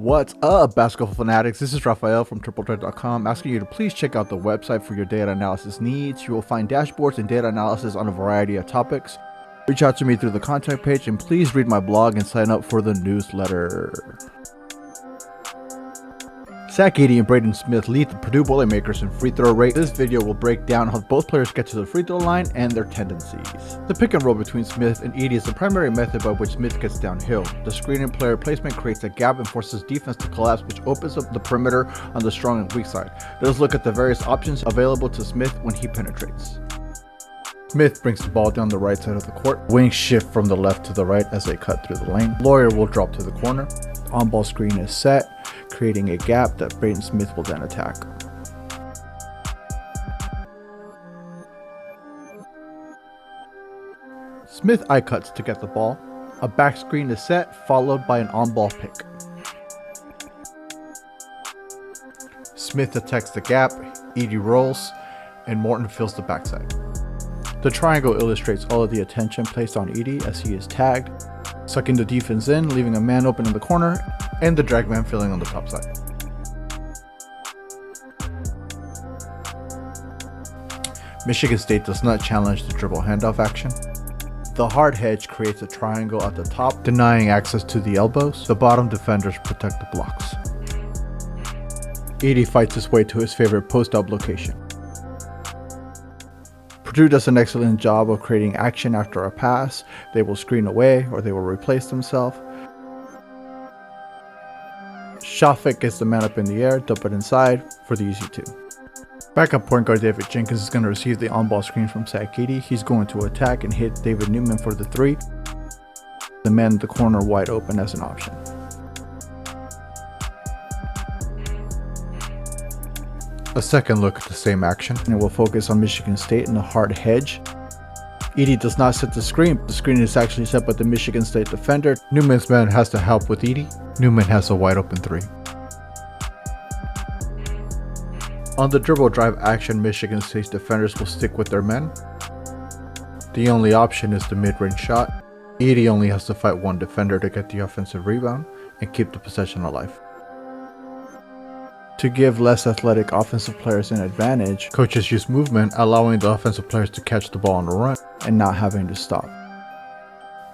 What's up, basketball fanatics? This is Rafael from triplethreat.com asking you to please check out the website for your data analysis needs. You will find dashboards and data analysis on a variety of topics. Reach out to me through the contact page and please read my blog and sign up for the newsletter. Edey and Braden Smith lead the Purdue Boilermakers in free throw rate. This video will break down how both players get to the free throw line and their tendencies. The pick and roll between Smith and Edey is the primary method by which Smith gets downhill. The screen and player placement creates a gap and forces defense to collapse, which opens up the perimeter on the strong and weak side. Let's look at the various options available to Smith when he penetrates. Smith brings the ball down the right side of the court. Wings shift from the left to the right as they cut through the lane. Lawyer will drop to the corner. On-ball screen is set, creating a gap that Braden Smith will then attack. Smith eye cuts to get the ball. A back screen is set, followed by an on-ball pick. Smith attacks the gap, Edey rolls, and Morton fills the backside. The triangle illustrates all of the attention placed on Edey as he is tagged, sucking the defense in, leaving a man open in the corner, and the drag man filling on the top side. Michigan State does not challenge the dribble handoff action. The hard hedge creates a triangle at the top, denying access to the elbows. The bottom defenders protect the blocks. Edey fights his way to his favorite post-up location. Purdue does an excellent job of creating action after a pass. They will screen away or they will replace themselves. Shot fake gets the man up in the air, dump it inside for the easy two. Backup point guard David Jenkins is going to receive the on-ball screen from Edey. He's going to attack and hit David Newman for the three. The man in the corner wide open as an option. A second look at the same action, and it will focus on Michigan State and the hard hedge. Edey does not set the screen. The screen is actually set by the Michigan State defender. Newman's man has to help with Edey. Newman has a wide open three. On the dribble drive action, Michigan State's defenders will stick with their men. The only option is the mid-range shot. Edey only has to fight one defender to get the offensive rebound and keep the possession alive. To give less athletic offensive players an advantage, coaches use movement, allowing the offensive players to catch the ball on the run and not having to stop.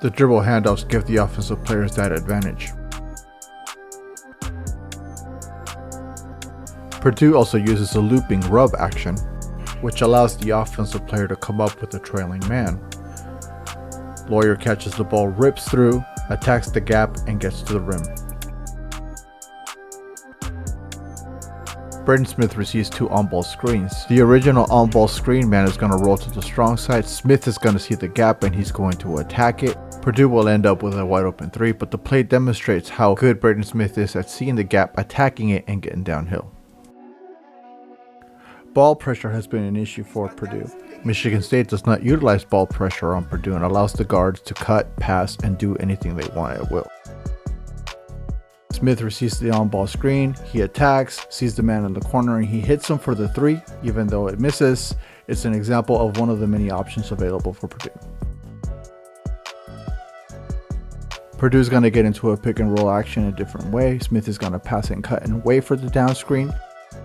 The dribble handoffs give the offensive players that advantage. Purdue also uses a looping rub action, which allows the offensive player to come up with a trailing man. Lawyer catches the ball, rips through, attacks the gap, and gets to the rim. Braden Smith receives two on-ball screens. The original on-ball screen man is going to roll to the strong side. Smith is going to see the gap and he's going to attack it. Purdue will end up with a wide open three, but the play demonstrates how good Braden Smith is at seeing the gap, attacking it, and getting downhill. Ball pressure has been an issue for Purdue. Michigan State does not utilize ball pressure on Purdue and allows the guards to cut, pass, and do anything they want at will. Smith receives the on-ball screen, he attacks, sees the man in the corner, and he hits him for the three. Even though it misses, it's an example of one of the many options available for Purdue. Purdue's going to get into a pick and roll action a different way. Smith is going to pass and cut and wait for the down screen.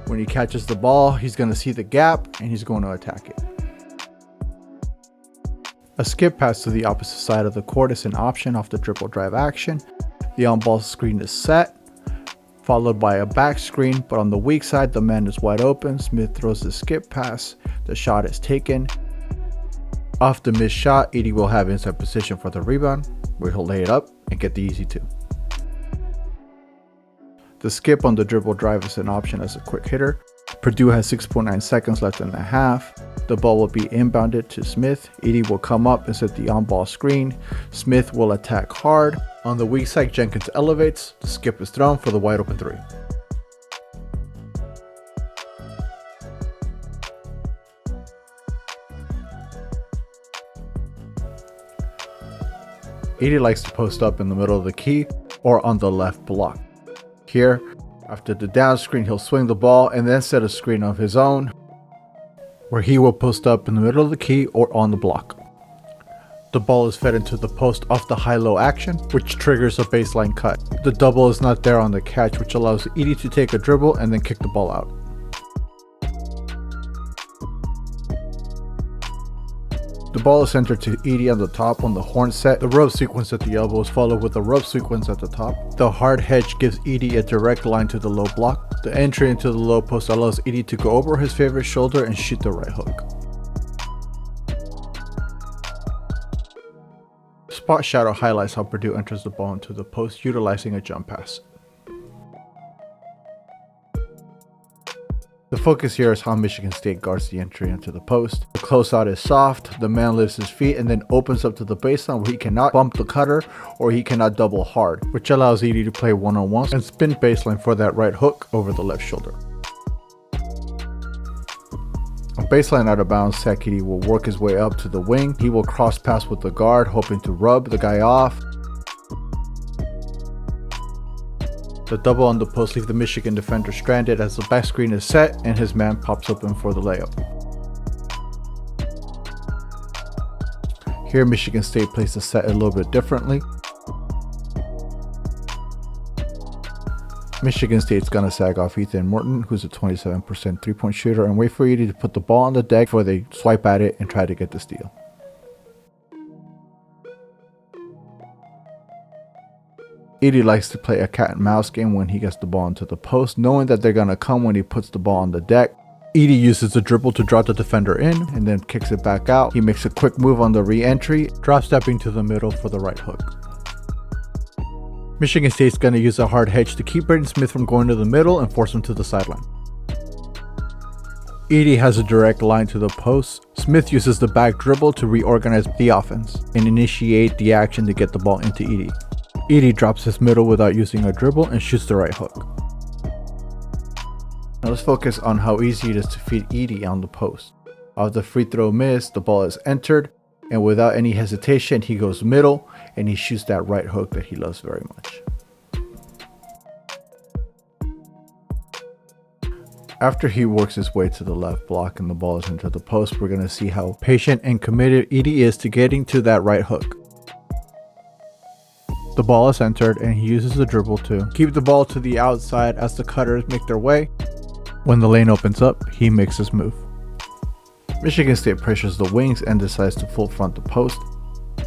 When he catches the ball, he's going to see the gap and he's going to attack it. A skip pass to the opposite side of the court is an option off the dribble drive action. The on-ball screen is set, followed by a back screen, but on the weak side, the man is wide open. Smith throws the skip pass. The shot is taken. Off the missed shot, Edey will have inside position for the rebound, where he'll lay it up and get the easy two. The skip on the dribble drive is an option as a quick hitter. Purdue has 6.9 seconds left in the half. The ball will be inbounded to Smith. Edey will come up and set the on-ball screen. Smith will attack hard. On the weak side, Jenkins elevates. The skip is thrown for the wide open three. Edey likes to post up in the middle of the key or on the left block. Here, after the down screen, he'll swing the ball and then set a screen of his own, where he will post up in the middle of the key or on the block. The ball is fed into the post off the high-low action, which triggers a baseline cut. The double is not there on the catch, which allows Edey to take a dribble and then kick the ball out. The ball is centered to Edey on the top on the horn set. The rub sequence at the elbow is followed with a rub sequence at the top. The hard hedge gives Edey a direct line to the low block. The entry into the low post allows Edey to go over his favorite shoulder and shoot the right hook. Spot shadow highlights how Purdue enters the ball into the post utilizing a jump pass. The focus here is how Michigan State guards the entry into the post. The closeout is soft, the man lifts his feet and then opens up to the baseline where he cannot bump the cutter or he cannot double hard, which allows Edey to play one-on-one and spin baseline for that right hook over the left shoulder. On baseline out of bounds, Edey will work his way up to the wing. He will cross pass with the guard, hoping to rub the guy off. The double on the post leaves the Michigan defender stranded as the back screen is set and his man pops open for the layup. Here Michigan State plays the set a little bit differently. Michigan State's gonna sag off Ethan Morton, who's a 27% 3-point shooter, and wait for Edey to put the ball on the deck before they swipe at it and try to get the steal. Edey likes to play a cat and mouse game when he gets the ball into the post, knowing that they're gonna come when he puts the ball on the deck. Edey uses the dribble to draw the defender in and then kicks it back out. He makes a quick move on the re-entry, drop stepping to the middle for the right hook. Michigan State's gonna use a hard hedge to keep Braden Smith from going to the middle and force him to the sideline. Edey has a direct line to the post. Smith uses the back dribble to reorganize the offense and initiate the action to get the ball into Edey. Edey drops his middle without using a dribble and shoots the right hook. Now let's focus on how easy it is to feed Edey on the post. Off the free throw miss, the ball is entered, and without any hesitation, he goes middle and he shoots that right hook that he loves very much. After he works his way to the left block and the ball is into the post, we're going to see how patient and committed Edey is to getting to that right hook. The ball is entered and he uses the dribble to keep the ball to the outside as the cutters make their way. When the lane opens up, he makes his move. Michigan State pressures the wings and decides to full front the post.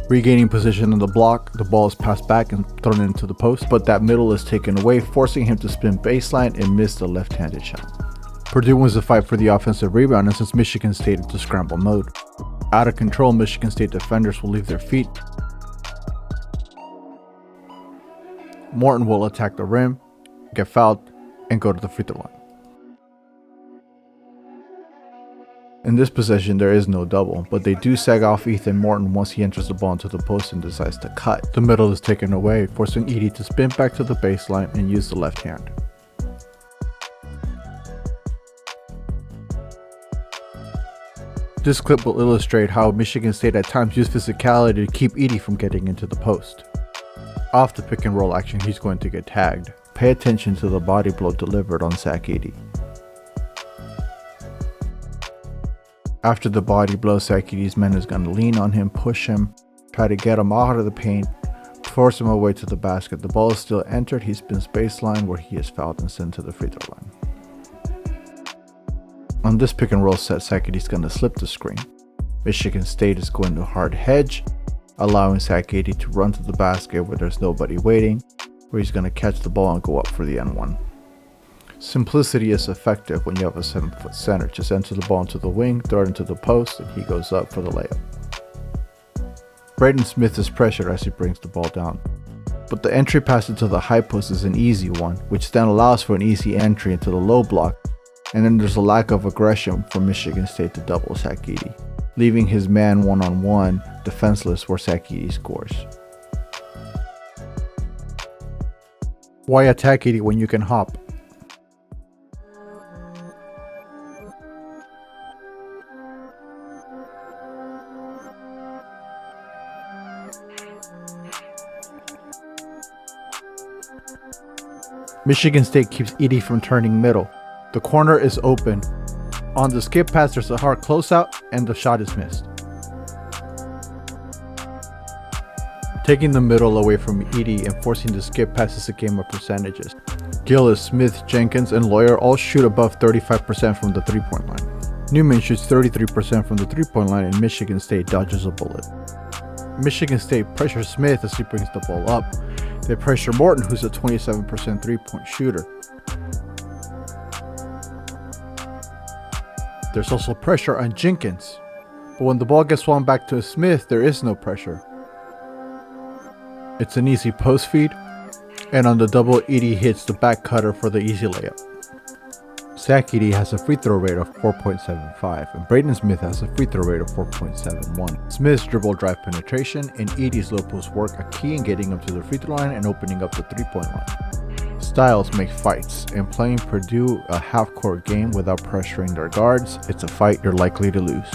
Regaining position on the block, the ball is passed back and thrown into the post, but that middle is taken away, forcing him to spin baseline and miss the left-handed shot. Purdue wins the fight for the offensive rebound and sends Michigan State into scramble mode. Out of control, Michigan State defenders will leave their feet. Morton will attack the rim, get fouled, and go to the free throw line. In this possession, there is no double, but they do sag off Ethan Morton once he enters the ball into the post and decides to cut. The middle is taken away, forcing Edey to spin back to the baseline and use the left hand. This clip will illustrate how Michigan State at times use physicality to keep Edey from getting into the post. Off the pick and roll action, he's going to get tagged. Pay attention to the body blow delivered on sack Edey. After the body blow, sack Edey's man is going to lean on him, push him, try to get him out of the paint, force him away to the basket. The ball is still entered. He spins baseline where he is fouled and sent to the free throw line. On this pick and roll set, sack Edey's going to slip the screen. Michigan State is going to hard hedge, allowing sack Edey to run to the basket where there's nobody waiting, where he's going to catch the ball and go up for the N1. Simplicity is effective when you have a 7-foot center. Just enter the ball into the wing, throw it into the post, and he goes up for the layup. Braden Smith is pressured as he brings the ball down, but the entry pass into the high post is an easy one, which then allows for an easy entry into the low block, and then there's a lack of aggression for Michigan State to double sack Edey, leaving his man one-on-one defenseless where sack Edey scores. Why attack Edey when you can hop? Michigan State keeps Edey from turning middle. The corner is open. On the skip pass, there's a hard closeout, and the shot is missed. taking the middle away from Edey and forcing the skip passes a game of percentages. Gillis, Smith, Jenkins, and Lawyer all shoot above 35% from the 3-point line. Newman shoots 33% from the 3-point line, and Michigan State dodges a bullet. Michigan State pressures Smith as he brings the ball up. They pressure Morton, who's a 27% 3-point shooter. There's also pressure on Jenkins, but when the ball gets swung back to Smith, there is no pressure. It's an easy post feed, and on the double, Edey hits the back cutter for the easy layup. Zach Edey has a free throw rate of 4.75, and Braden Smith has a free throw rate of 4.71. Smith's dribble drive penetration and Edey's low post work are key in getting up to the free throw line and opening up the 3-point line. Styles make fights, and playing Purdue a half-court game without pressuring their guards, it's a fight you're likely to lose.